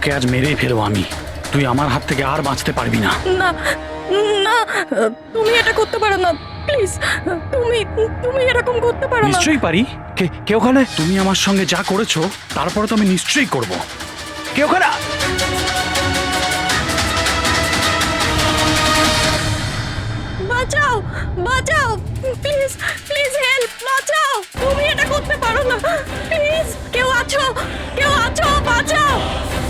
তোকে আজ মেরেই ফেলবো আমি। তুই আমার হাত থেকে আর বাঁচতে পারবি না। না না, তুমি এটা করতে পারো না, প্লিজ। তুমি তুমি এরকম করতে পারো না। নিশ্চয়ই পারি। কে ওখানে? তুমি আমার সঙ্গে যা করেছো তারপরে তো আমি নিশ্চয়ই করব। কে ওখানে? বাঁচাও বাঁচাও, প্লিজ প্লিজ হেল্প, বাঁচাও। তুমি এটা করতে পারো না, প্লিজ। কেউ আছো? কেউ আছো? বাঁচাও,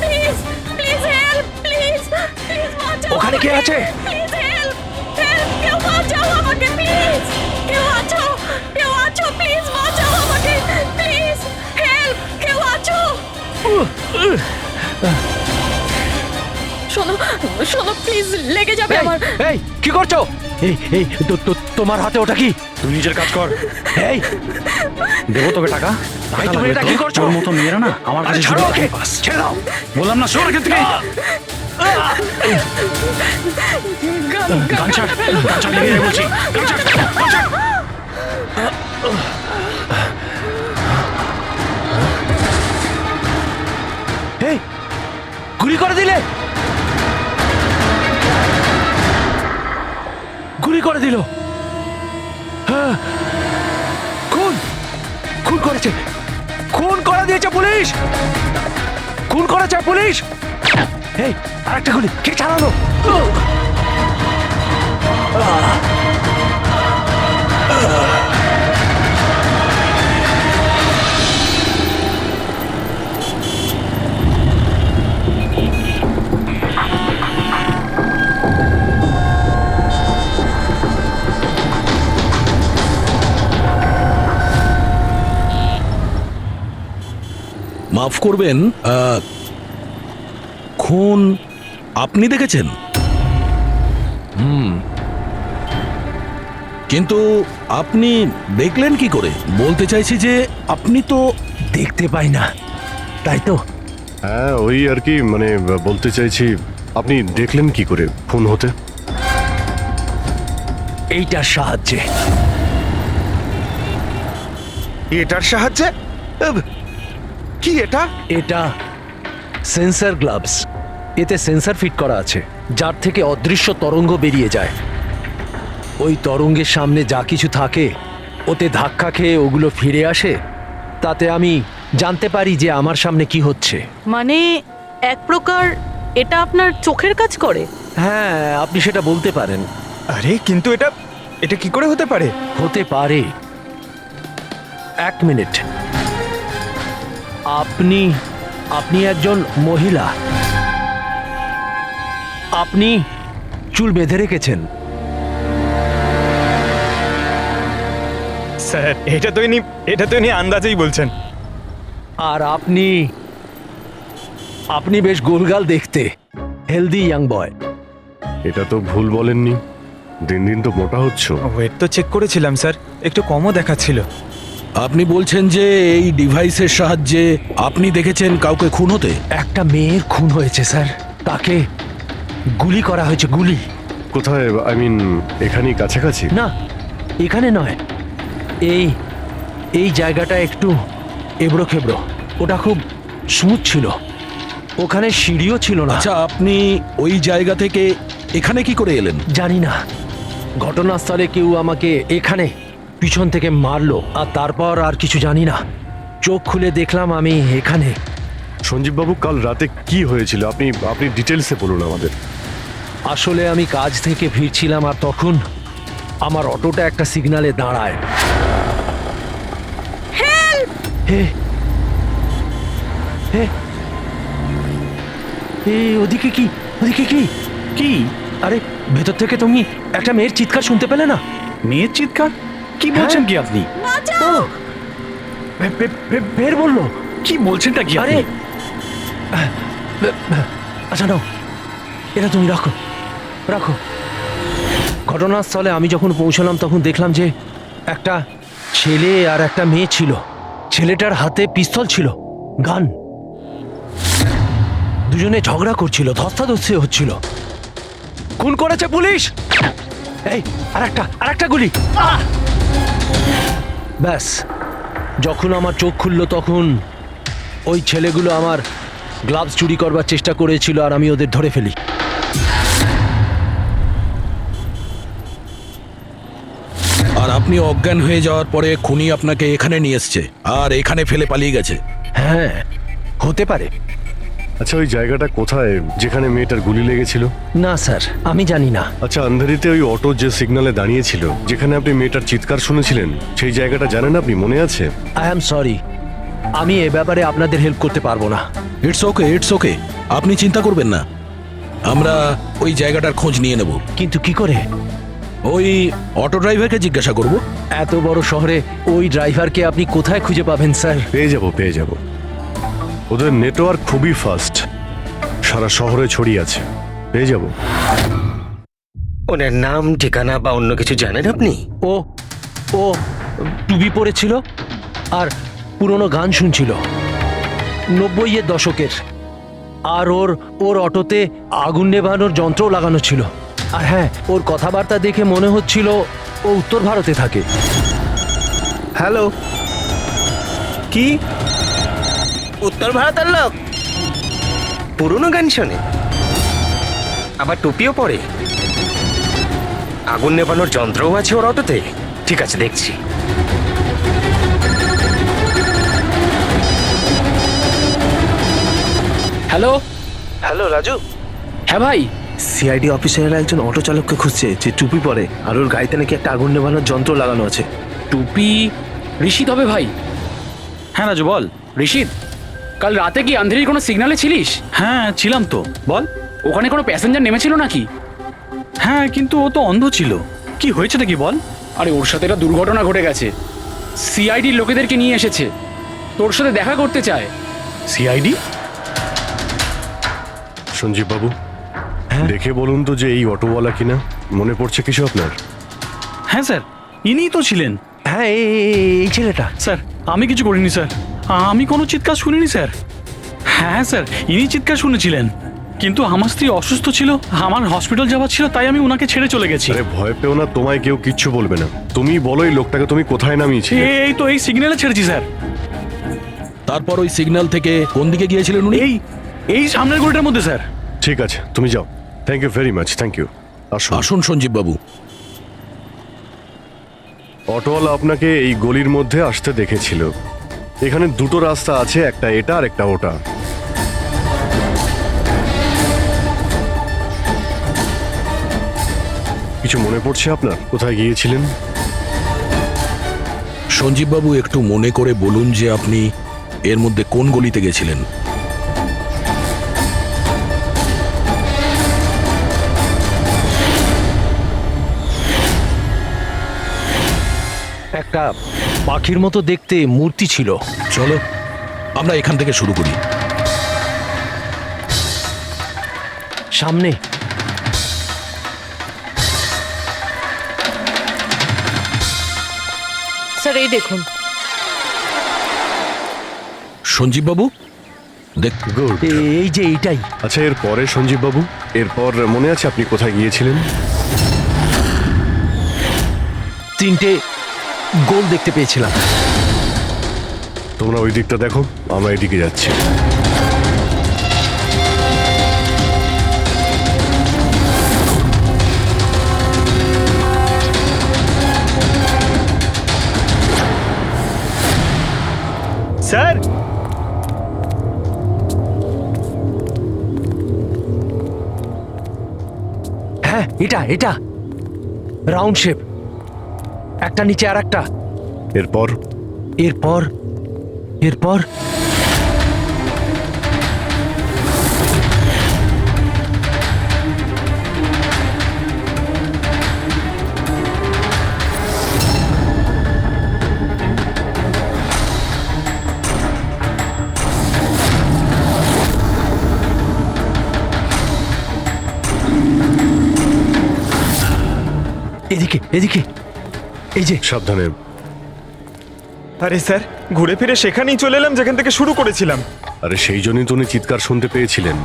please please help, please please বাঁচাও। ওখানে কে আছে? প্লিজ হেল্প হেল্প, কেউ বাঁচাও আমাকে, প্লিজ। কেউ আছো? কেউ আছো? প্লিজ বাঁচাও আমাকে, প্লিজ হেল্প, কেউ আছো? শোনো শোনো, প্লিজ, লেগে যাবে আমার। এই কি করছো? এই তোমার হাতে ওটা কি? তুই নিজের কাজ কর। এই দেবো তোকে টাকা। ভাই তুমি এটা কি করছো? তোর মতো মেয়েরা না আমার কাছে ছেড়ে দাও, ছেড়ে দাও বললাম না, সর এখান থেকে। গান ছাড়, গান ছাড়, লেগে যাবে বলছি। গান ছাড়, গান ছাড়। এই গুলি করে দিলে, গুলি করে দিল। হ্যাঁ, খুন খুন করেছে, খুন করে দিয়েছে পুলিশ, খুন করেছে পুলিশ। এই আরেকটা গুলি কে চালালো? মাফ করবেন, খুন আপনি দেখেছেন? কিন্তু আপনি দেখলেন কি করে? বলতে চাইছি যে আপনি তো দেখতে পাই না, তাই তো। হ্যাঁ, ওই আর কি, মানে বলতে চাইছি আপনি দেখলেন কি করে খুন হতে? এইটার সাহায্যে। এটার সাহায্যে? কি এটা? এটা সেন্সর গ্লাভস। এতে সেন্সর ফিট করা আছে, যার থেকে অদৃশ্য তরঙ্গ বেরিয়ে যায়। ওই তরঙ্গের সামনে যা কিছু থাকে ওতে ধাক্কা খেয়ে ওগুলো ফিরে আসে। তাতে আমি জানতে পারি যে আমার সামনে কি হচ্ছে। মানে এক প্রকার এটা আপনার চোখের কাজ করে? হ্যাঁ, আপনি সেটা বলতে পারেন। আরে কিন্তু এটা এটা কি করে হতে পারে? হতে পারে। এক মিনিট, আপনি আপনি একজন মহিলা, আপনি চুল বেঁধে রেখেছেন। স্যার, এটা তো ইনি আন্দাজেই বলছেন। আর আপনি আপনি বেশ গোলগাল দেখতে, হেলদি ইয়াং বয়। এটা তো ভুল বলেননি, দিন দিন তো মোটা হচ্ছ। ওয়েট তো চেক করেছিলাম স্যার, একটু কমও দেখাচ্ছিল। আপনি বলছেন যে এই ডিভাইসের সাহায্যে আপনি দেখেছেন কাউকে খুন হতে? একটা মেয়ের খুন হয়েছে স্যার, তাকে গুলি করা হয়েছে, গুলি। কোথায়? আই মিন এখানেই কাছাকাছি? না, এখানে নয়, এই এই জায়গাটা একটু এবড়ো খেবড়ো। ওটা খুব স্মুথ ছিল, ওখানে সিঁড়িও ছিল না। আচ্ছা, আপনি ওই জায়গা থেকে এখানে কি করে এলেন? জানি না, ঘটনাস্থলে কেউ আমাকে এখানে পিছন থেকে মারলো, আর তারপর আর কিছু জানি না। চোখ খুলে দেখলাম আমি এখানে। সঞ্জীব বাবু, কাল রাতে কি হয়েছিল আপনি আপনি ডিটেলসে বলুন আমাদের। আসলে আমি কাজ থেকে ফিরছিলাম, আর তখন আমার অটোটা একটা সিগন্যালে দাঁড়ায়। হে হে, ওদিকে কি, ওদিকে কি কি? আরে ভেতর থেকে তুমি একটা মেয়ের চিৎকার শুনতে পেলে না? মেয়ের চিৎকার? কি বলছেন কি আপনি? ও, বের বললো। কি বলছেনটা কি আরে আপনি? আচ্ছা নাও, এটা তুমি রাখো রাখো। ঘটনাস্থলে আমি যখন পৌঁছলাম তখন দেখলাম যে একটা ছেলে আর একটা মেয়ে ছিল। ছেলেটার হাতে পিস্তল ছিল, গান। দুজনে ঝগড়া করছিল, ধস্তাধস্তি হচ্ছিল। খুন করেছে পুলিশ। এই আরেকটা গুলি। ব্যাস, যখন আমার চোখ খুললো তখন ওই ছেলেগুলো আমার গ্লাভস চুরি করবার চেষ্টা করেছিল আর আমি ওদের ধরে ফেলি। আর আপনি অজ্ঞান হয়ে যাওয়ার পরে খুনি আপনাকে এখানে নিয়ে এসছে আর এখানে ফেলে পালিয়ে গেছে। হ্যাঁ, হতে পারে। আচ্ছা, ওই জায়গাটা কোথায় যেখানে মেয়েটার গুলি লেগেছিল? না স্যার, আমি জানি না। আচ্ছা, আন্ধারিতে ওই অটো যে সিগন্যালে দাঁড়িয়েছিল, যেখানে আপনি মেয়েটার চিৎকার শুনেছিলেন, সেই জায়গাটা জানেন আপনি? মনে আছে? আই অ্যাম সরি, আমি এ ব্যাপারে আপনাদের হেল্প করতে পারবো না। ইটস ওকে, ইটস ওকে, আপনি চিন্তা করবেন না, আমরা ওই জায়গাটার খোঁজ নিয়ে নেব। কিন্তু কি করে? ওই অটো ড্রাইভারকে জিজ্ঞাসা করব। এত বড় শহরে ওই ড্রাইভারকে আপনি কোথায় খুঁজে পাবেন স্যার? পেয়ে যাব। ওদের নেটওয়ার্ক খুবই ফাস্ট, সারা শহরে ছড়িয়ে আছে, পেয়ে যাব। ওনার নাম, ঠিকানা বা অন্য কিছু জানেন আপনি? ও ও টুপি পরেছিল আর পুরনো গান শুনছিল 90-এর দশকের। আর ওর অটোতে আগুন নেভানোর যন্ত্রও লাগানো ছিল। আর হ্যাঁ, ওর কথাবার্তা দেখে মনে হচ্ছিল ও উত্তর ভারতে থাকে। হ্যালো, কি? উত্তর ভারতের লোক? পুরনো গান শোনে, আবার টুপিও পরে, আগুন নেভানোর যন্ত্রও আছে ওর অটোতে। ঠিক আছে, দেখছি। হ্যালো। হ্যালো রাজু, হ্যাঁ ভাই। সিআইডি অফিসারেরা একজন অটো চালককে খুঁজছে যে টুপি পরে আর ওর গাড়িতে নাকি একটা আগুন নেভানোর যন্ত্র লাগানো আছে। টুপি ঋষিদ হবে ভাই। হ্যাঁ রাজু বল। ঋষিদ, কাল রাতে কি আন্ধেরির কোনো সিগন্যালে ছিলিস? হ্যাঁ ছিলাম তো, বল। ওখানে কোনো প্যাসেঞ্জার নেমেছিল নাকি? হ্যাঁ, কিন্তু ও তো অন্ধ ছিল। কি হয়েছে নাকি বল? আরে ওর সাথে একটা দুর্ঘটনা ঘটে গেছে। সিআইডির লোকেদেরকে নিয়ে এসেছে, তোর সাথে দেখা করতে চায়। সিআইডি? সঞ্জীব বাবু, দেখে বলুন তো যে এই অটোওয়ালা কিনা। মনে পড়ছে কিছু আপনার? হ্যাঁ স্যার, ইনিই তো ছিলেন। হ্যাঁ, এই ছেলেটা। স্যার, আমি কিছু করিনি স্যার, আমি কোনো চিৎকার শুনিনি স্যার। হ্যাঁ স্যার, ইনি চিৎকার শুনেছিলেন, কিন্তু আমার স্ত্রী অসুস্থ ছিল, আমার হসপিটাল যাওয়ার ছিল, তাই আমি ওনাকে ছেড়ে চলে গেছি। আরে ভয় পেও না, তোমায় কেউ কিচ্ছু বলবে না। তুমি বলো এই লোকটাকে তুমি কোথায় নামিয়েছিলে? এই তো এই সিগন্যালে ছেড়েছি স্যার। তারপর ওই সিগন্যাল থেকে কোন দিকে গিয়েছিলেন উনি? এই সামনের গলিটার মধ্যে স্যার। ঠিক আছে, তুমি যাও। Thank you very much, thank you. আসুন। আসুন সঞ্জীব বাবু। অটোওয়ালা আপনাকে এই গলির মধ্যে আসতে দেখেছিল। এখানে দুটো রাস্তা আছে, একটা এটা আর একটা ওটা। কিছু মনে পড়ছে আপনার কোথায় গিয়েছিলেন? সঞ্জীব বাবু, একটু মনে করে বলুন যে আপনি এর মধ্যে কোন গলিতে গেছিলেন? একটা পাখির মতো দেখতে মূর্তি ছিল। চলো আমরা এখান থেকে শুরু করি। সামনে স্যার এই দেখুন। সঞ্জীব বাবু, দেখ। গুড। এই যে এইটাই। আচ্ছা, এর পরে সঞ্জীব বাবু, এরপর মনে আছে আপনি কোথায় গিয়েছিলেন? 3টে গোল দেখতে পেয়েছিলাম। তোমরা ওই দিকটা দেখো, আমরা এদিকে যাচ্ছি। স্যার, হ্যাঁ, এটা রাউন্ড শেপ, একটা নিচে আর একটা। এরপর এরপর এরপর এদিকে এদিকে, এই যে। সাবধানে। আরে স্যার, ঘুরে ফিরে সেখানেই চলে এলাম যেখান থেকে শুরু করেছিলাম। আরে সেই জন্যই তো উনি চিৎকার শুনতে পেয়েছিলেন।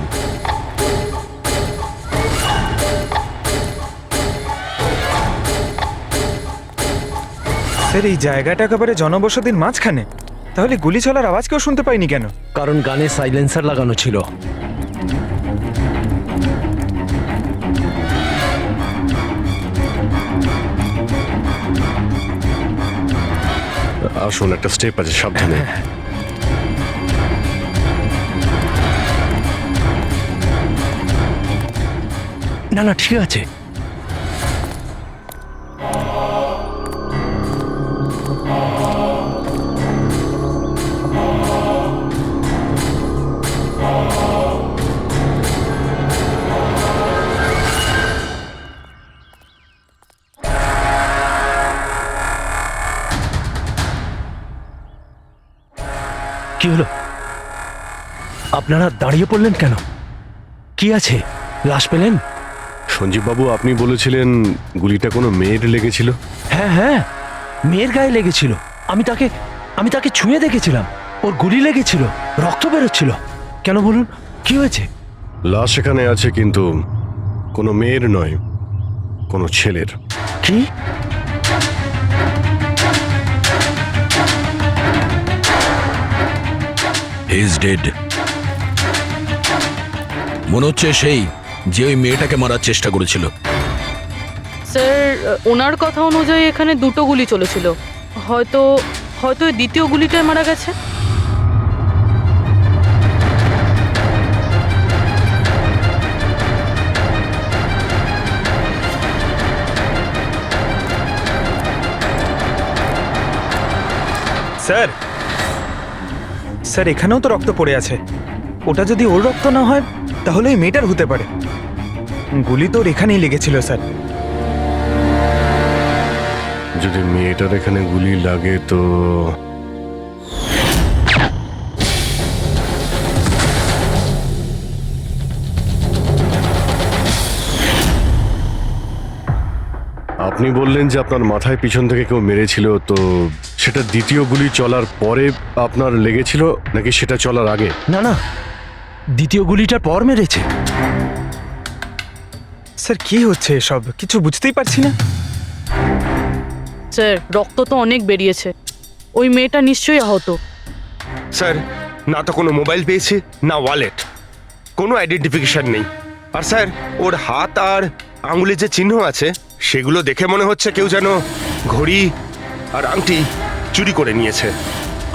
স্যার, এই জায়গাটা একেবারে জনবসতির মাঝখানে। তাহলে গুলি চলার আওয়াজ কেউ শুনতে পাইনি কেন? কারণ গানে সাইলেন্সার লাগানো ছিল। আসুন, একটা স্টেপ আছে, সাবধানে। না না, ঠিক আছে। কি হলো? আপনারা দাঁড়িয়ে পড়লেন কেন? কি আছে? লাশ পেলেন? সঞ্জীব বাবু, আপনি বলেছিলেন গুলিটা কোনো মেয়ের লেগেছিল। হ্যাঁ হ্যাঁ, মেয়ের গায়ে লেগেছিল। আমি তাকে ছুঁয়ে দেখেছিলাম। ওর গুলি লেগেছিল, রক্ত বেরোচ্ছিল। কেন বলুন, কি হয়েছে? লাশ এখানে আছে, কিন্তু কোনো মেয়ের নয়, কোনো ছেলের। কি? He is dead. মনে হচ্ছে সেই যে ওই মেয়েটাকে মারার চেষ্টা করেছিল। স্যার, ওনার কথা অনুযায়ী এখানে দুটো গুলি চলেছিল। হয়তো হয়তো এই দ্বিতীয় গুলিটায় মারা গেছে। স্যার, স্যার এখানেও তো রক্ত পড়ে আছে। ওটা যদি ওর রক্ত না হয় তাহলে ওই মেয়েটার হতে পারে। গুলি তো ওর এখানেই লেগেছিল স্যার। যদি মেয়েটার এখানে গুলি লাগে তো আপনি বললেন যে আপনার মাথায় পিছন থেকে কেউ মেরেছিল, তো সেটা দ্বিতীয় গুলি চলার পরে আপনার লেগেছিল নাকি সেটা চলার আগে? না না, দ্বিতীয় গুলিটার পর মেরেছে। স্যার কি হচ্ছে এসব? কিছু বুঝতেই পারছি না। স্যার, রক্ত তো অনেক বেরিয়েছে। ওই মেয়েটা নিশ্চয়ই আহত। স্যার, না তো কোনো মোবাইল পেয়েছি, না ওয়ালেট, কোনো আইডেন্টিফিকেশন নেই। আর স্যার, ওর হাত আর আঙুলে যে চিহ্ন আছে সেগুলো দেখে মনে হচ্ছে কেউ যেন ঘড়ি আর আংটি চুরি করে নিয়েছে।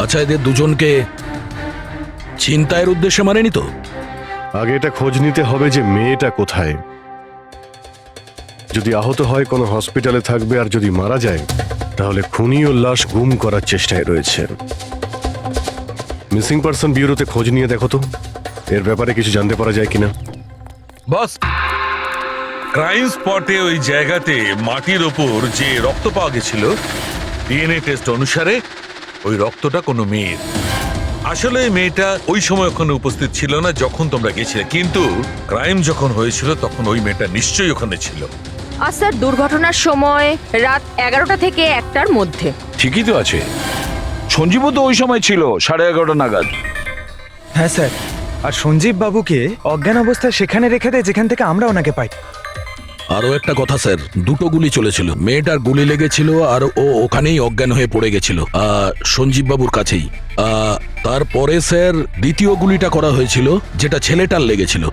আচ্ছা, এদের দুজনকে ছিনতাইয়ের উদ্দেশ্যে মারেনি তো? আগে এটা খোঁজ নিতে হবে যে মেয়েটা কোথায়। যদি আহত হয় কোনো হসপিটালে থাকবে, আর যদি মারা যায় তাহলে খুনি ও লাশ গুম করার চেষ্টায় রয়েছে। মিসিং পারসন ব্যুরোতে খোঁজ নিয়ে দেখো তো এর ব্যাপারে কিছু জানতে পারা যায় কিনা। বস, ক্রাইম স্পটে ওই জায়গাতে মাটির ওপর যে রক্ত পাওয়া গেছিল, ডিএনএ টেস্ট অনুসারে ওই রক্তটা কোনো মেয়ের। আসলে এই মেয়েটা ওই সময় ওখানে উপস্থিত ছিল না যখন তোমরা গেছিলে, কিন্তু ক্রাইম যখন হয়েছিল তখন ওই মেয়েটা নিশ্চয়ই ওখানে ছিল। আর স্যার, দুর্ঘটনার সময় রাত 11টা থেকে 1টার মধ্যে। ঠিকই তো আছে, সঞ্জীবও তো ওই সময় ছিল 11:30 নাগাদ। হ্যাঁ স্যার, আর সঞ্জীব বাবুকে অজ্ঞান অবস্থায় সেখানে রেখে দেয় যেখান থেকে আমরা ওনাকে পাই। আরো একটা কথা স্যার, দুটো গুলি চলেছিল, মেয়েটার গুলি লেগেছিল আর ও ওখানেই অজ্ঞান হয়ে পড়ে গেছিল সঞ্জীব বাবুর কাছেই। তারপরে স্যার দ্বিতীয় গুলিটা করা হয়েছিল যেটা ছেলেটার লেগেছিল।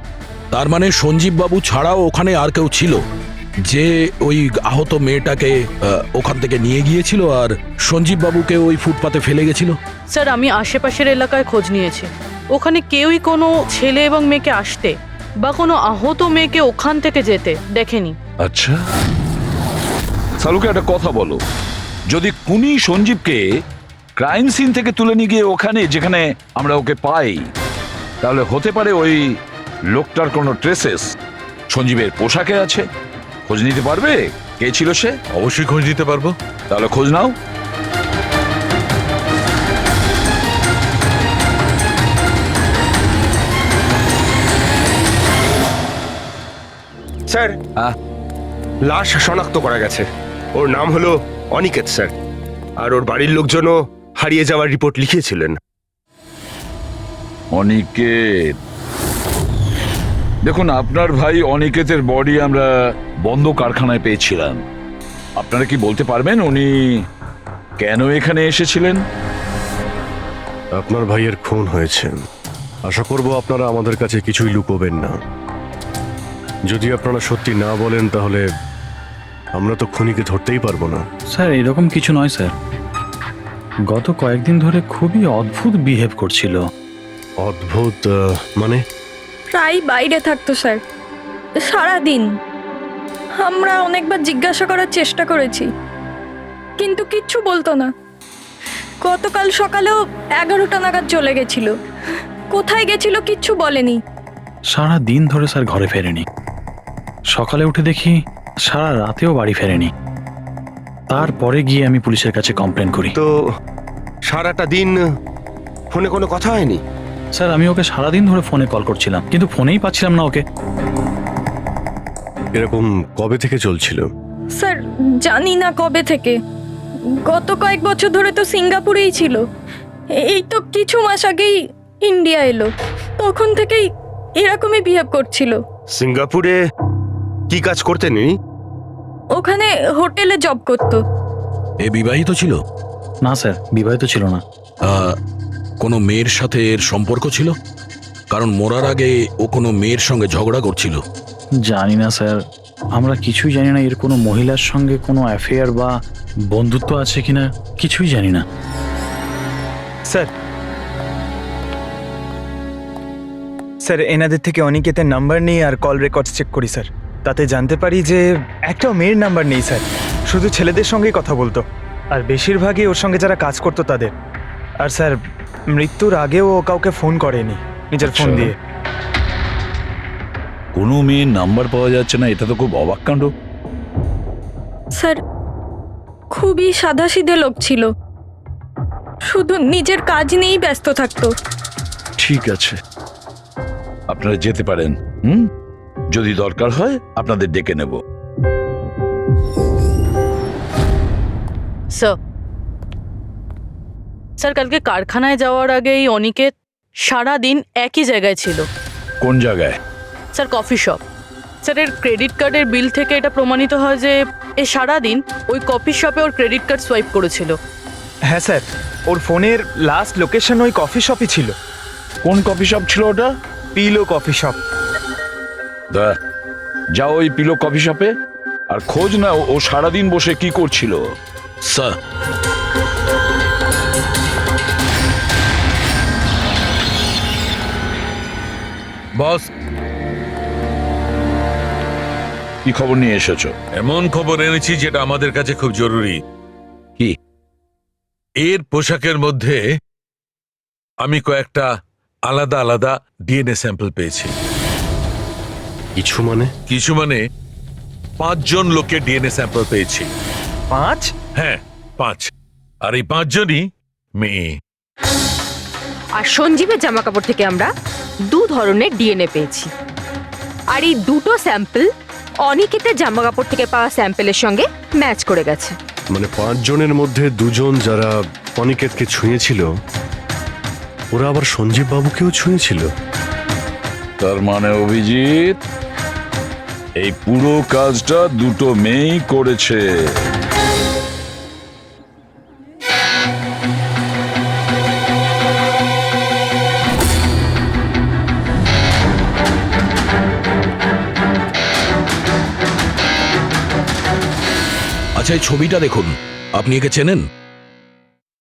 তার মানে সঞ্জীব বাবু ছাড়াও ওখানে আর কেউ ছিল যে ওই আহত মেয়েটাকে ওখান থেকে নিয়ে গিয়েছিল আর সঞ্জীব বাবুকে ওই ফুটপাতে ফেলে গেছিল। স্যার, আমি আশেপাশের এলাকায় খোঁজ নিয়েছি। ওখানে কেউই কোনো ছেলে এবং মেয়েকে আসতে বা কোনো আহত মেয়েকে ওখান থেকে যেতে দেখেনি। আচ্ছা, সালুকে একটা কথা বলো, যদি খুনি সঞ্জীবকে ক্রাইম সিন থেকে তুলে নিয়ে গিয়ে ওখানে যেখানে আমরা ওকে পাই, তাহলে হতে পারে ওই লোকটার কোনো ট্রেসেস সঞ্জীবের পোশাকে আছে। খোঁজ নিতে পারবে কে ছিল সে? অবশ্যই খোঁজ দিতে পারবো। তাহলে খোঁজ নাও। স্যার, লাশ শনাক্ত করা গেছে। ওর নাম হলো অনিকেত স্যার, আর ওর বাড়ির লোকজনও হারিয়ে যাওয়ার রিপোর্ট লিখিয়েছিলেন। অনিকেত, দেখুন আপনার ভাই অনিকেতের বডি আমরা বন্ধ কারখানায় পেয়েছিলাম। আপনারা কি বলতে পারবেন উনি কেন এখানে এসেছিলেন? আপনার ভাইয়ের খুন হয়েছে। আশা করব আপনারা আমাদের কাছে কিছুই লুকোবেন না। যদি আপনারা সত্যি না বলেন তাহলে আমরা তো খুনিকে ধরতেই পারবো না। স্যার এরকম কিছু নয় স্যার, গত কয়েকদিন ধরে খুবই অদ্ভুত বিহেভ করছিল। অদ্ভুত মানে? প্রায় বাইরে থাকতো স্যার, সারাদিন। আমরা অনেকবার জিজ্ঞাসা করার চেষ্টা করেছি, কিন্তু কিচ্ছু বলতো না। গতকাল সকালেও 11টা নাগাদ চলে গেছিল। কোথায় গেছিল কিচ্ছু বলেনি। সারা দিন ধরে স্যার ঘরে ফেরেনি। সকালে উঠে দেখি সারা রাতেও বাড়ি ফেরেনি। তারপরে গিয়ে আমি পুলিশের কাছে কমপ্লেন করি। তো সারাটা দিন ফোনে কোনো কথা হয়নি? স্যার আমি ওকে সারাদিন ধরে ফোনে কল করছিলাম, কিন্তু ফোনেই পাচ্ছিলাম না ওকে। এরকম কবে থেকে চলছিল? স্যার জানি না কবে থেকে। গত কয়েক বছর ধরে তো সিঙ্গাপুরেই ছিল। এই তো কিছু মাস আগেই ইন্ডিয়া এলো, তখন থেকেই এরকমই বিহেভ করছিল। সিঙ্গাপুরে কি কাজ করতেন ইনি? ওখানে হোটেলে জব করতো। এ বিবাহিত ছিল? না স্যার, বিবাহিত ছিল না। কোনো মেয়ের সাথে এর সম্পর্ক ছিল? কারণ মরার আগে ও কোনো মেয়ের সঙ্গে ঝগড়া করছিল। জানি না স্যার, আমরা কিছুই জানি না এর কোনো মহিলার সঙ্গে কোনো অ্যাফেয়ার বা বন্ধুত্ব আছে কিনা, কিছুই জানি না। স্যার স্যার এনাদের থেকে অনিকেতের নাম্বার নিয়ে আর কল রেকর্ডস চেক করি স্যার। তাতে জানতে পারি যে একটাও মেয়ের নাম্বার নেই স্যার, শুধু ছেলেদের সঙ্গেই কথা বলতো, আর বেশিরভাগই ওর সঙ্গে যারা কাজ করতো তাদের। আর স্যার মৃত্যুর আগেও ও কাউকে ফোন করেনি নিজের ফোন দিয়ে। কোনো মেয়ের নাম্বার পাওয়া যাচ্ছে না, এটা তো খুব অবাক কাণ্ড। স্যার খুবই সাদাসিধে লোক ছিল, শুধু নিজের কাজ নিয়েই ব্যস্ত থাকতো। ঠিক আছে, আপনারা যেতে পারেন। যদি দরকার হয় আপনাদের ডেকে নেব। স্যার কালকে কারখানায় যাওয়ার আগেই অনিকেত সারা দিন একই জায়গায় ছিল। কোন জায়গায়? Sir coffee shop. স্যার এর ক্রেডিট কার্ডের বিল থেকে এটা প্রমাণিত হয় যে এ সারা দিন ওই কফি শপে ওর ক্রেডিট কার্ড সোয়াইপ করেছিল। হ্যাঁ স্যার, ওর ফোনের লাস্ট লোকেশন ওই কফি শপই ছিল। কোন কফি শপ ছিল ওটা? Pillow coffee shop. যাও ওই পিলো কফি শপে আর খোঁজ নাও ও সারাদিন বসে কি করছিল। স্যার, বস কি খবর নিয়ে এসেছো? এমন খবর এনেছি যেটা আমাদের কাছে খুব জরুরি। কি? এর পোশাকের মধ্যে আমি কয়েকটা আলাদা আলাদা ডিএনএ স্যাম্পল পেয়েছি। কিছু মানে? কিছু মানে 5 জন লোকের ডিএনএ স্যাম্পল পেয়েছি। 5? হ্যাঁ 5, আর এই 5 জনই মেয়ে। আর সঞ্জীবের জামা কাপড় থেকে আমরা 2 ধরনের ডিএনএ পেয়েছি, আর এই দুটো স্যাম্পল অনিকেতের জামা কাপড় থেকে পাওয়া স্যাম্পলের সঙ্গে ম্যাচ করে গেছে। মানে 5 জনের মধ্যে 2 জন যারা অনিকেতকে ছুঁয়েছিল, ওরা আবার সঞ্জীব বাবুকেও ছুঁয়েছিল। তার মানে অভিজিৎ এই পুরো কাজটা দুটো মেয়েই করেছে। আচ্ছা এই ছবিটা দেখুন, আপনি একে চেনেন?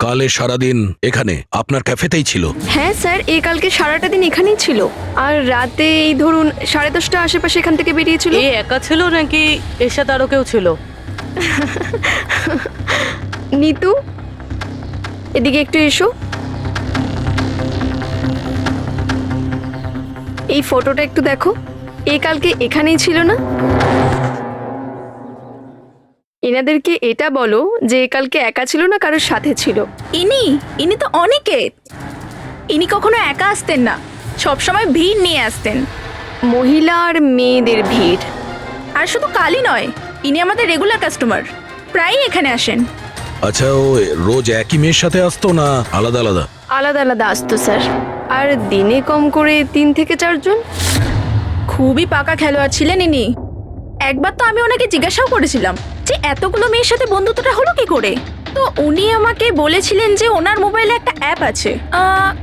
কালে সারাদিন এখানে আপনার ক্যাফেতেই ছিল। হ্যাঁ স্যার, এই কালকে সারাটা দিন এখানেই ছিল, আর রাতে এই ধরুন 10:30 আশেপাশে এখান থেকে বেরিয়েছিল। এ একা ছিল নাকি এর সাথে আরো কেউ ছিল? নিতু, এদিকে একটু এসো। এই ফটোটা একটু দেখো, এই কালকে এখানেই ছিল না? এনাদেরকে এটা বলো যে কালকে একা ছিল না, কারোর সাথে ছিল। ইনি তো অনিকেত। ইনি কখনো একা আসতেন না, সবসময় ভিড় নিয়ে আসতেন, মহিলা আর মেয়েদের ভিড়। আর শুধু কালই নয়, ইনি আমাদের রেগুলার কাস্টমার, প্রায়ই এখানে আসেন। আচ্ছা ও রোজ একই মেয়ের সাথে আসতো না আলাদা আলাদা? আলাদা আলাদা আসতো স্যার, আর দিনে কম করে 3 থেকে 4 জন। খুবই পাকা খেলোয়াড় ছিলেন ইনি। একবার তো আমি ওনাকে জিজ্ঞাসাও করেছিলাম যে এতগুলো মেয়ের সাথে বন্ধুত্বটা হলো কি করে। তো উনি আমাকে বলেছিলেন যে ওনার মোবাইলে একটা অ্যাপ আছে,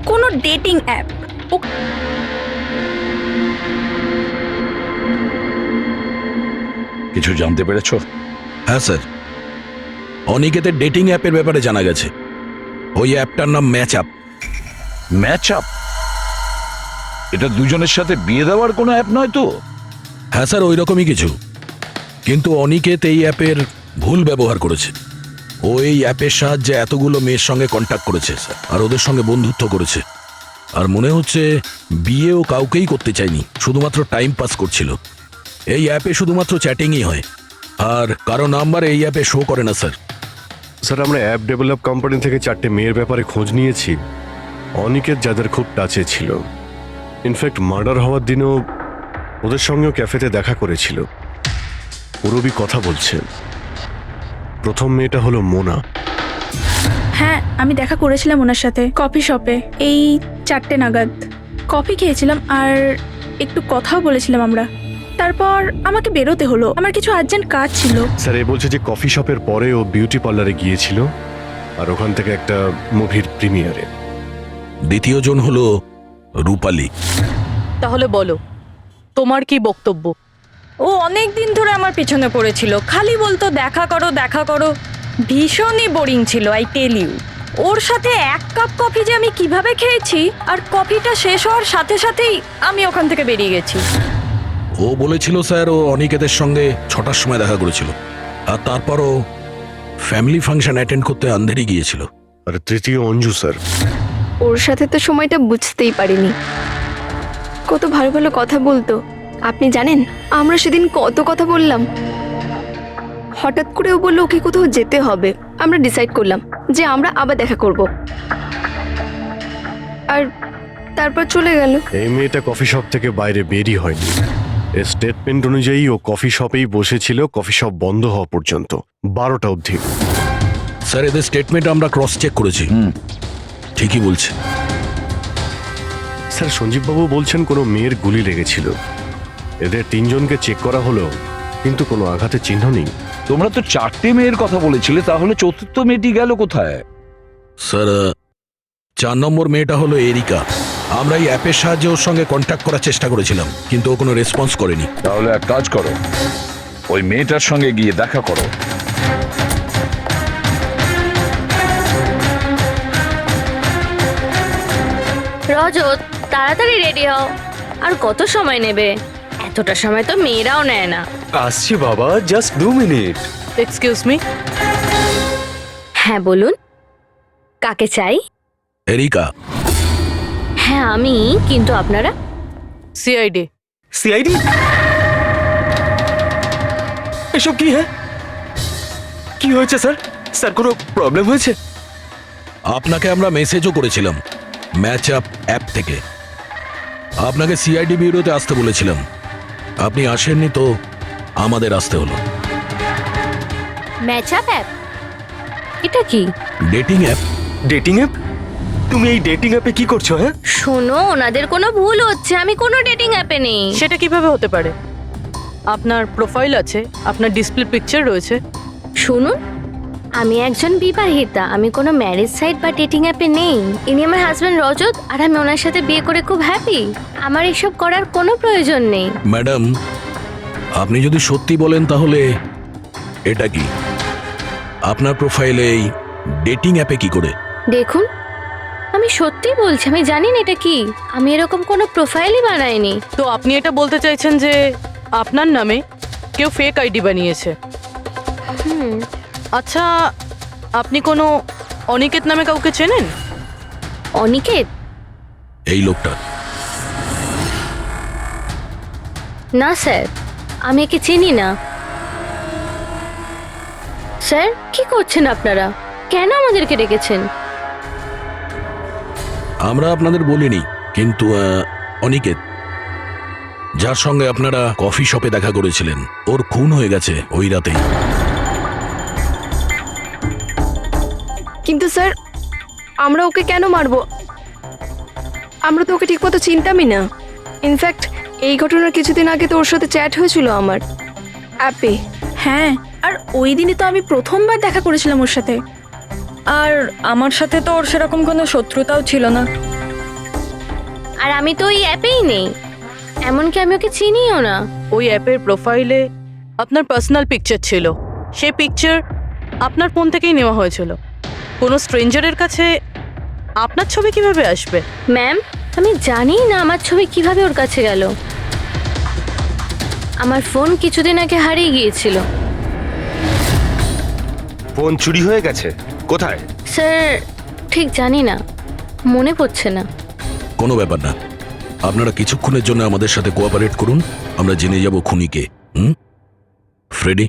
কোনো ডেটিং অ্যাপ। কিছু জানতে পেরেছো? হ্যাঁ স্যার, অনিকেতের ডেটিং অ্যাপের ব্যাপারে জানা গেছে। ওই অ্যাপটার নাম ম্যাচ আপ। Match up? এটা দুজনের সাথে বিয়ে দেওয়ার কোনো অ্যাপ নয় তো? হ্যাঁ স্যার, ওই রকমই কিছু। কিন্তু অনিকেত এই অ্যাপের ভুল ব্যবহার করেছে। ও এই অ্যাপের সাহায্যে এতগুলো মেয়ের সঙ্গে কন্ট্যাক্ট করেছে স্যার, আর ওদের সঙ্গে বন্ধুত্ব করেছে। আর মনে হচ্ছে বিয়েও কাউকেই করতে চায়নি, শুধুমাত্র টাইম পাস করছিল। এই অ্যাপে শুধুমাত্র চ্যাটিংই হয়, আর কারো নাম্বার এই অ্যাপে শো করে না স্যার। স্যার, আমরা অ্যাপ ডেভেলপ কোম্পানি থেকে 4টে মেয়ের ব্যাপারে খোঁজ নিয়েছি, অনিকেত যাদের খুব টাচে ছিল। ইনফ্যাক্ট মার্ডার হওয়ার দিনও ওদের সঙ্গেও ক্যাফেতে দেখা করেছিল। পুরবি কথা বলছে। প্রথম মেয়েটা হলো মোনা। হ্যাঁ, আমি দেখা করেছিলাম ওনার সাথে কফি শপে এই 4টে নাগাদ। কফি খেয়েছিলাম আর একটু কথাও বলেছিলাম আমরা। তারপর আমাকে বেরোতে হলো, আমার কিছু আর্জেন্ট কাজ ছিল। স্যার, এ বলছে যে কফি শপের পরে ও বিউটি পার্লারে গিয়েছিল, আর ওখান থেকে একটা মুভির প্রিমিয়ারে। দ্বিতীয় জন হলো রূপালী। তাহলে বলো, তোমার কি বক্তব্য? ও অনেক দিন ধরে আমার পিছনে পড়েছিল, খালি বলতো দেখা করো দেখা করো। ভীষণই বোরিং ছিল, আই টেল ইউ। ওর সাথে 1 কাপ কফি যে আমি কিভাবে খেয়েছি, আর কফিটা শেষ হওয়ার সাথে সাথেই আমি ওখান থেকে বেরিয়ে গেছি। ও বলেছিল স্যার ও অনিকেতের সঙ্গে 6টার সময় দেখা করেছিল, আর তারপরও ফ্যামিলি ফাংশন অ্যাটেন্ড করতে আন্ধেরি গিয়েছিল। আর তৃতীয় অঞ্জু স্যার। ওর সাথে তো সময়টা বুঝতেই পারিনি। কত ভালো ভালো কথা বলতো, আপনি জানেন আমরা সেদিন কত কথা বললাম। হঠাৎ করে ও বললো ওকে কোথাও যেতে হবে। আমরা ডিসাইড করলাম যে আমরা আবার দেখা করব, আর তারপর চলে গেল। এই মেয়েটা কফি শপ থেকে বাইরে বেরই হয়নি। এর স্টেটমেন্ট অনুযায়ী ও কফি শপেই বসেছিল কফি শপ বন্ধ হওয়া পর্যন্ত, 12টা অবধি। স্যার, এদের স্টেটমেন্ট আমরা ক্রস চেক করেছি, ঠিকই বলছে। স্যার, সঞ্জীববাবু বলছেন কোনো মেয়ের গুলি লেগেছিল। এদের 3 জনকে চেক করা হলো, কিন্তু কোনো আঘাতের চিহ্ন নেই। তোমরা তো 4টে মেয়ের কথা বলেছিলে, তাহলে চতুর্থ মেয়েটি গেল কোথায়? স্যার, 4 নম্বর মেয়েটা হলো এরিকা। আমরা এই অ্যাপের সাহায্যে ওর সঙ্গে কন্ট্যাক্ট করার চেষ্টা করেছিলাম, কিন্তু ও কোনো রেসপন্স করেনি। তাহলে এক কাজ করো, ওই মেয়েটার সঙ্গে গিয়ে দেখা করো। রজত, তাড়াতাড়ি রেডি হও। আর কত সময় নেবে? এতটা সময় তো মেয়েরাও নেয় না। আসছি বাবা, জাস্ট 2 মিনিট। Excuse me. হ্যাঁ বলুন, কাকে চাই? এরিকা। হ্যাঁ আমি, কিন্তু আপনারা? সিআইডি। সিআইডি? এসব কি? হ্যাঁ, কি হয়েছে স্যার? স্যার, কোনো প্রবলেম হয়েছে? আপনাকে আমরা মেসেজও করেছিলাম ম্যাচ আপ অ্যাপ থেকে। আপনাকে সিআইডি ব্যুরোতে আসতে বলেছিলাম, আপনি আসেননি, তো আমাদের আসতে হলো। Match up app? এটা কি? Dating app. Dating app? তুমি এই ডেটিং অ্যাপে কি করছো? হ্যাঁ, শোনো, ওনাদের কোনো ভুল হচ্ছে, আমি কোনো ডেটিং অ্যাপে নেই। সেটা কিভাবে হতে পারে? আপনার প্রোফাইল আছে, আপনার ডিসপ্লে পিকচার রয়েছে। শুনুন, আমি একজন বিবাহিতা, আমি কোনো ম্যারেজ সাইট বা ডেটিং অ্যাপে নেই। ইনি আমার হাজব্যান্ড রজত, আর আমি ওনার সাথে বিয়ে করে খুব হ্যাপি। আমার এসব করার কোনো প্রয়োজন নেই। ম্যাডাম, আপনি যদি সত্যি বলেন তাহলে এটা কি? আপনার প্রোফাইলে এই ডেটিং অ্যাপে কি করে? দেখুন, আমি সত্যি বলছি, আমি জানি না এটা কি। আমি এরকম কোনো প্রোফাইলই বানাইনি। তো আপনি এটা বলতে চাইছেন যে আপনার নামে কেউ ফেক আইডি বানিয়েছে? আচ্ছা, আপনি কোনো অনিকেত নামে কাউকে চেনেন? অনিকেত? এই লোকটা? না স্যার, আমি একে চিনি না। স্যার, কি করছেন আপনারা? কেন আমাদেরকে ডেকেছেন? আমরা আপনাদের বলিনি, কিন্তু অনিকেত, যার সঙ্গে আপনারা কফি শপে দেখা করেছিলেন, ওর খুন হয়ে গেছে ওই রাতেই। কিন্তু স্যার, আমরা ওকে কেন মারবো? আমরা তো ওকে ঠিকমতো চিনতামই না। ইনফ্যাক্ট এই ঘটনার কিছুদিন আগে তো ওর সাথে চ্যাট হয়েছিল আমার অ্যাপে। হ্যাঁ, আর ওই দিনই তো আমি প্রথমবার দেখা করেছিলাম ওর সাথে। আর আমার সাথে তো ওর সেরকম কোনো শত্রুতাও ছিল না। আর আমি তো ওই অ্যাপেই নেই, এমনকি আমি ওকে চিনিও না। ওই অ্যাপের প্রোফাইলে আপনার পার্সোনাল পিকচার ছিল, সেই পিকচার আপনার ফোন থেকেই নেওয়া হয়েছিল। কোনো স্ট্রেঞ্জারের কাছে আপনার ছবি কিভাবে আসবে? ম্যাম, আমি জানি না আমার ছবি কিভাবে ওর কাছে গেল। আমার ফোন কিছুদিন আগে হারিয়ে গিয়েছিল। ফোন চুরি হয়ে গেছে? কোথায়? স্যার ঠিক জানি না, মনে পড়ছে না। কোনো ব্যাপার না, আপনারা কিছুক্ষণের জন্য আমাদের সাথে কোঅপারেট করুন, আমরা জেনে যাব খুনিকে। ফ্রেডি,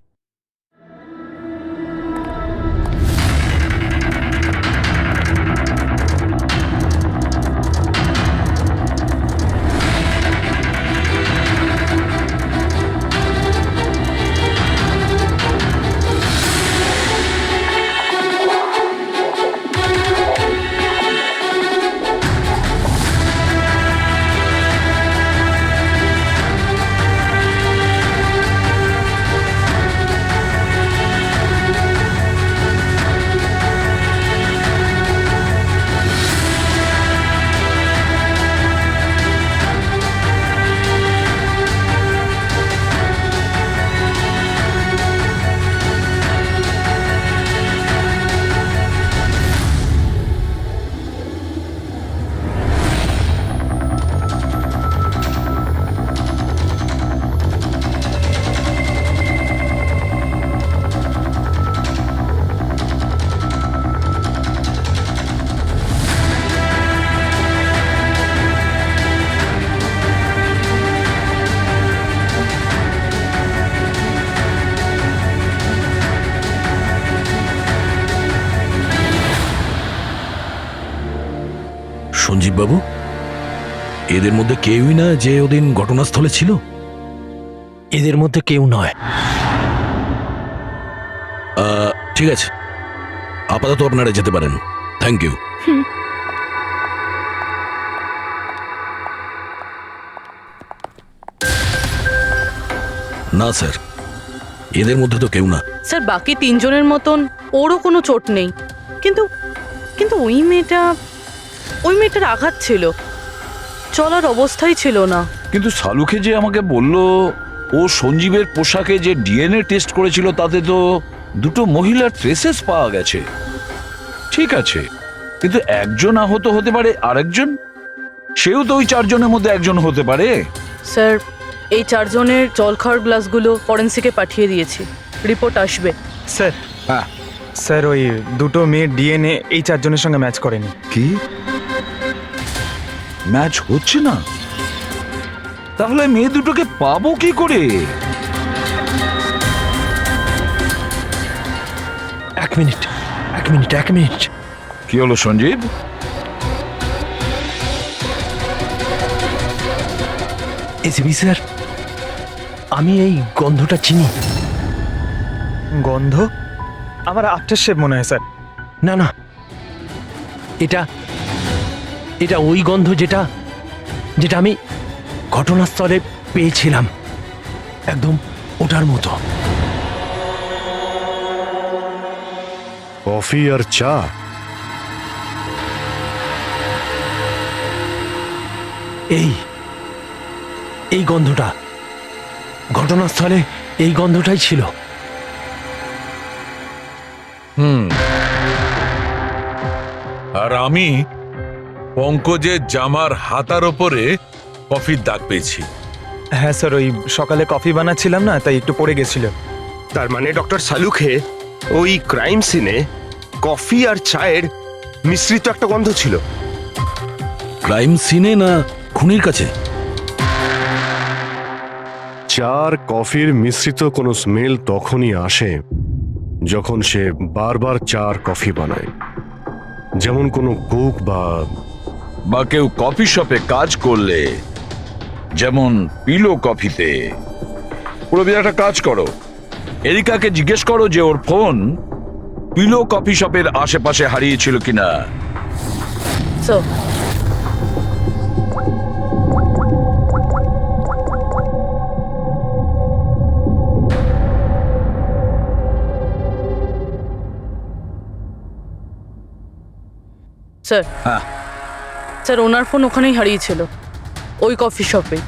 সঞ্জীব বাবু, এদের মধ্যে কেউই না যে ওদিন ঘটনাস্থলে ছিল? এদের মধ্যে কেউ নয়। ঠিক আছে, আপাতত আপনারা যেতে পারেন। Thank you. না স্যার, এদের মধ্যে তো কেউ না। স্যার বাকি তিনজনের মতন ওরও কোনো চোট নেই, কিন্তু কিন্তু ওই মেয়েটার আঘাত ছিল, চলার অবস্থাই ছিল না। কিন্তু সালুকে যে আমাকে বলল ও সঞ্জীবের পোশাকে যে ডিএনএ টেস্ট করেছিল তাতে তো দুটো মহিলার ট্রেসেস পাওয়া গেছে। ঠিক আছে, কিন্তু একজন আহত হতে পারে, আরেকজন সেও তো ওই চারজনের মধ্যে একজন হতে পারে। স্যার এই চারজনের জল খাওয়ার গ্লাসগুলো ফরেন্সিকে পাঠিয়ে দিয়েছি, রিপোর্ট আসবে। স্যার, হ্যাঁ স্যার ওই দুটো মেয়ের ডিএনএ এই চারজনের সঙ্গে ম্যাচ করেনি। কি ম্যাচ হচ্ছে না? তাহলে মেয়ে দুটোকে পাবো কি করে? এক মিনিট। কি হলো সঞ্জীব? এসিবি স্যার, আমি এই গন্ধটা চিনি। গন্ধ? আমার আফটার শেভ মনে হয় স্যার। না, এটা ওই গন্ধ যেটা আমি ঘটনাস্থলে পেয়েছিলাম, একদম ওটার মতো। কফি আর চা? এই গন্ধটা ঘটনাস্থলে, এই গন্ধটাই ছিল। আর আমি পঙ্কজের জামার হাতার ওপরে কফির দাগ পেয়েছি। হ্যাঁ স্যার, ওই সকালে কফি বানাচ্ছিলাম না, তাই একটু পড়ে গেছিল। তার মানে ডক্টর সালুকে ওই ক্রাইম সিনে কফি আর চায়ের মিশ্রিত একটা গন্ধ ছিল। ক্রাইম সিনে না খুনির কাছে? চা আর কফির মিশ্রিত কোনো স্মেল তখনই আসে যখন সে বারবার চা আর কফি বানায়, যেমন কোনো কুক বা কেউ কফি শপে কাজ করলে, যেমন পিলো কফিতে। পুরোপুরি একটা কাজ করো, এরিকাকে জিজ্ঞেস করো যে ওর ফোন পিলো কফি শপের আশেপাশে হারিয়েছিল কিনা। স্যার হ্যাঁ স্যার ওনার ফোন ওখানেই হারিয়েছিল, ওই কফি শপে।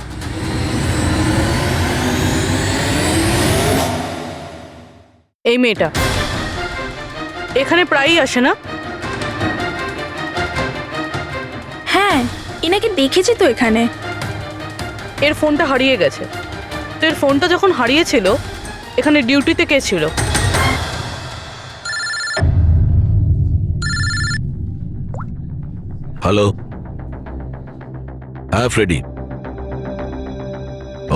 এই মেয়েটা এখানে প্রায়ই আসে না? হ্যাঁ, এনাকে দেখেছি তো এখানে। এর ফোনটা হারিয়ে গেছে। তো এর ফোনটা যখন হারিয়েছিল, এখানে ডিউটিতে কে ছিল? হ্যালো, হ্যাঁ ফ্রেডি।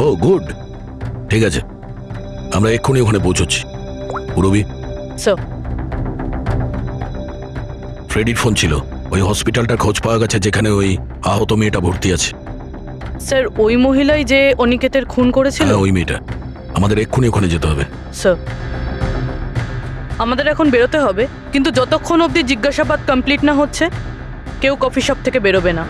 ও গুড, ঠিক আছে, আমরা এক্ষুনি ওখানে পৌঁছচ্ছি। পুরবি, স্যার ফ্রেডির ফোন ছিল। ওই হসপিটালটার খোঁজ পাওয়া গেছে যেখানে ওই আহত মেয়েটা ভর্তি আছে। স্যার ওই মহিলাই যে অনিকেতের খুন করেছিল? হ্যাঁ ওই মেয়েটা। আমাদের এক্ষুনি ওখানে যেতে হবে। স্যার আমাদের এখন বেরোতে হবে, কিন্তু যতক্ষণ অবধি জিজ্ঞাসাবাদ কমপ্লিট না হচ্ছে কেউ কফি শপ থেকে বেরোবে না।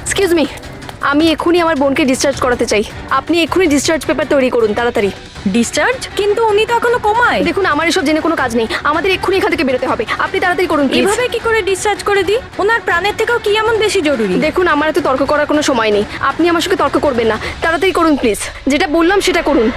এক্সকিউজ মি, আমি এক্ষুনি আমার বোনকে ডিসচার্জ করাতে চাই। আপনি এক্ষুনি ডিসচার্জ পেপার তৈরি করুন, তাড়াতাড়ি। ডিসচার্জ? কিন্তু উনি তো এখনো কোমায়। দেখুন, আমার এসব জেনে কোনো কাজ নেই, আমাদের এক্ষুনি এখান থেকে বেরোতে হবে। আপনি তাড়াতাড়ি করুন প্লিজ। এভাবে কি করে ডিসচার্জ করে দিই? ওনার প্রাণের থেকেও কি এমন বেশি জরুরি? দেখুন, আমার এত তর্ক করার কোনো সময় নেই, আপনি আমার সঙ্গে তর্ক করবেন না। তাড়াতাড়ি করুন প্লিজ, যেটা বললাম সেটা করুন।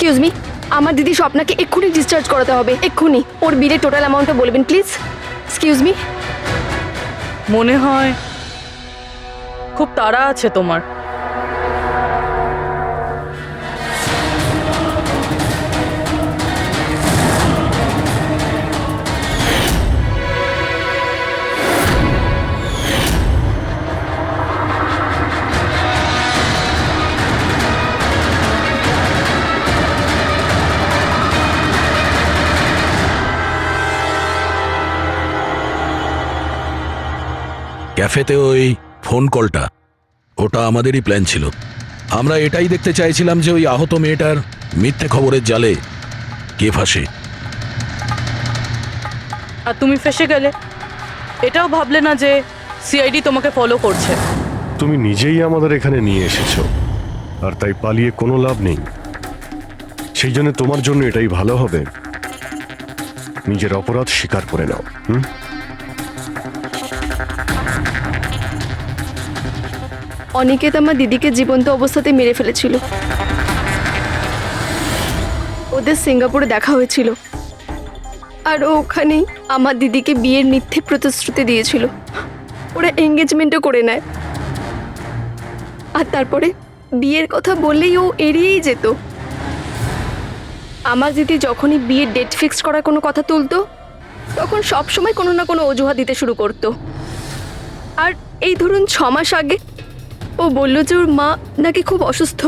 এক্সকিউজ মি, আমার দিদি স্বপ্নাকে এক্ষুনি ডিসচার্জ করাতে হবে, এক্ষুনি। ওর বিলের টোটাল অ্যামাউন্টটা বলবেন প্লিজ। Excuse me. মনে হয় খুব তাড়া আছে তোমার। ক্যাফেতে ওই ফোন কলটা, ওটা আমাদেরই প্ল্যান ছিল। আমরা এটাই দেখতে চাইছিলাম যে ওই আহত মেয়েটার মিথ্যে খবরের জালে কে ফাঁসে। আর তুমি ফেসে গেলে। এটাও ভাবলে না যে সিআইডি তোমাকে ফলো করছে? তুমি নিজেই আমাদের এখানে নিয়ে এসেছো, আর তাই পালিয়ে কোনো লাভ নেই। সেই জন্য তোমার জন্য এটাই ভালো হবে, নিজের অপরাধ স্বীকার করে নাও। অনিকেত আমার দিদিকে জীবন্ত অবস্থাতে মেরে ফেলেছিল। ওদের সিঙ্গাপুরে দেখা হয়েছিল, আর ওখানেই আমার দিদিকে বিয়ের মিথ্যে প্রতিশ্রুতি দিয়েছিল। ওরা এঙ্গেজমেন্টও করে নেয়, আর তারপরে বিয়ের কথা বললেই ও এড়িয়েই যেত। আমার দিদি যখনই বিয়ের ডেট ফিক্স করার কোনো কথা তুলতো, তখন সবসময় কোনো না কোনো অজুহাত দিতে শুরু করতো। আর এই ধরুন 6 মাস আগে ও বলল যে ওর মা নাকি খুব অসুস্থ,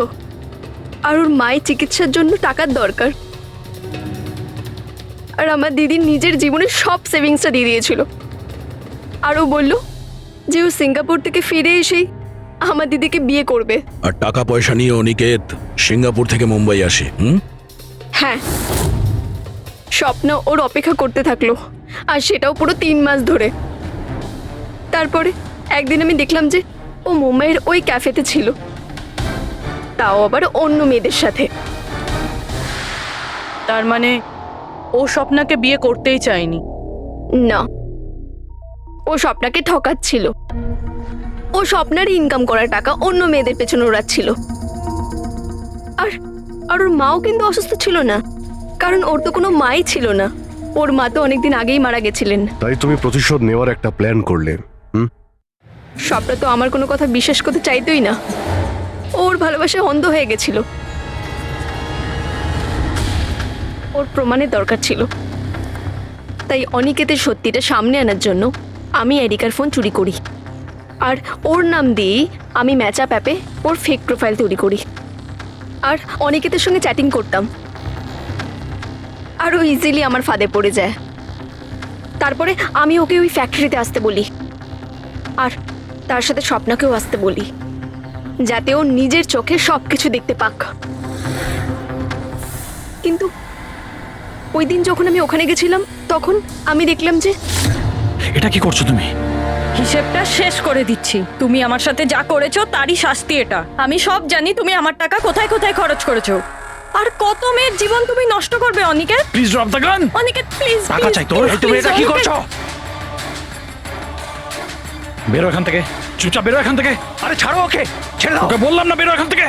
আর ওর মায়ের চিকিৎসার জন্য টাকার দরকার। আর আমার দিদি নিজের জীবনের সব সেভিংসটা দিয়ে দিয়েছিল। আর ও বলল যে ও সিঙ্গাপুর থেকে ফিরে এসেই আমার দিদিকে বিয়ে করবে। আর টাকা পয়সা নিয়ে অনিকেত সিঙ্গাপুর থেকে মুম্বাই আসে। হ্যাঁ, স্বপ্ন ওর অপেক্ষা করতে থাকলো, আর সেটাও পুরো 3 মাস ধরে। তারপরে একদিন আমি দেখলাম যে ও মুম্বাইয়ের ওই ক্যাফেতে ছিল, তাও আবার অন্য মেয়েদের সাথে। তার মানে ও স্বপ্নাকে বিয়ে করতেই চায়নি? না, ও স্বপ্নাকে ঠকাচ্ছিল। ও স্বপ্নার ইনকাম করা টাকা অন্য মেয়েদের পেছনে ওড়াচ্ছিল। আর আর ওর মাও কিন্তু অসুস্থ ছিল না, কারণ ওর তো কোনো মাই ছিল না। ওর মা তো অনেকদিন আগেই মারা গেছিলেন। তাই তুমি প্রতিশোধ নেওয়ার একটা প্ল্যান করলে। স্বপ্না তো আমার কোনো কথা বিশ্বাস করতে চাইতোই না। ওর ভালোবাসায় অন্ধ হয়ে গেছিল। ওর প্রমাণের দরকার ছিল। তাই অনিকেতের সত্যিটা সামনে আনার জন্য আমি এরিকার ফোন চুরি করি, আর ওর নাম দিয়েই আমি ম্যাচআপ অ্যাপে ওর ফেক প্রোফাইল তৈরি করি, আর অনিকেতের সঙ্গে চ্যাটিং করতাম। আর ও ইজিলি আমার ফাঁদে পড়ে যায়। তারপরে আমি ওকে ওই ফ্যাক্টরিতে আসতে বলি, আর তার সাথে স্বপ্নাকেও আসতে বলি, যাতে ও নিজের চোখে সব কিছু দেখতে পাক। কিন্তু ওই দিন যখন আমি ওখানে গেছিলাম, তখন আমি দেখলাম যে... এটা কি করছো তুমি? হিসেবটা শেষ করে দিচ্ছি। তুমি আমার সাথে যা করেছো তারই শাস্তি এটা। আমি সব জানি তুমি আমার টাকা কোথায় কোথায় খরচ করেছো, আর কত মেয়ের জীবন তুমি নষ্ট করবে। Aniket, please drop the gun. Aniket please, টাকা চাই তোর? তুমি এটা কি করছো? বেরো এখান থেকে, চুপচাপ বেরো এখান থেকে। আরে ছাড়ো ওকে, ছেড়ে দাও। ওকে বললাম না বেরো এখান থেকে।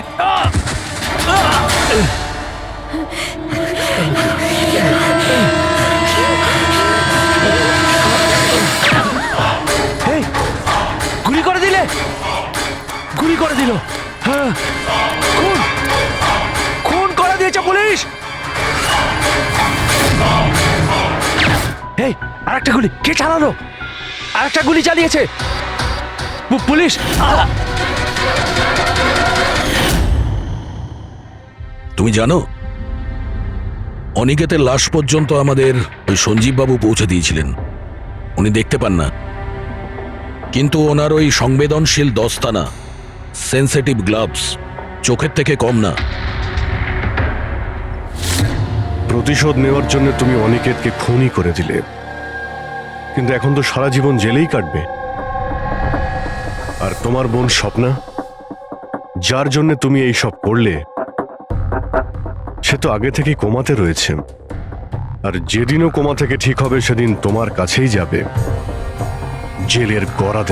এই, গুলি করে দিলে, গুলি করে দিল। হ্যাঁ, খুন খুন করে দিয়েছে পুলিশ। এই, আরেকটা গুলি কে চালালো? আরেকটা গুলি চালিয়েছে পুলিশ। তুমি জানো, অনিকেতের লাশ পর্যন্ত আমাদের ওই সঞ্জীব বাবু পৌঁছে দিয়েছিলেন। উনি দেখতে পান না, কিন্তু ওনার ওই সংবেদনশীল দস্তানা, সেন্সিটিভ গ্লাভস, চোখের থেকে কম না। প্রতিশোধ নেওয়ার জন্য তুমি অনিকেতকে খুনই করে দিলে, কিন্তু এখন তো সারা জীবন জেলেই কাটবে। আর তোমার বোন স্বপ্না, যার জন্য তুমি এই সব করলে, সে তো আগে থেকেই কোমাতে রয়েছে। আর যেদিনও কোমা থেকে ঠিক হবে, সেদিন তোমার কাছেই যাবে, জেলের গড়া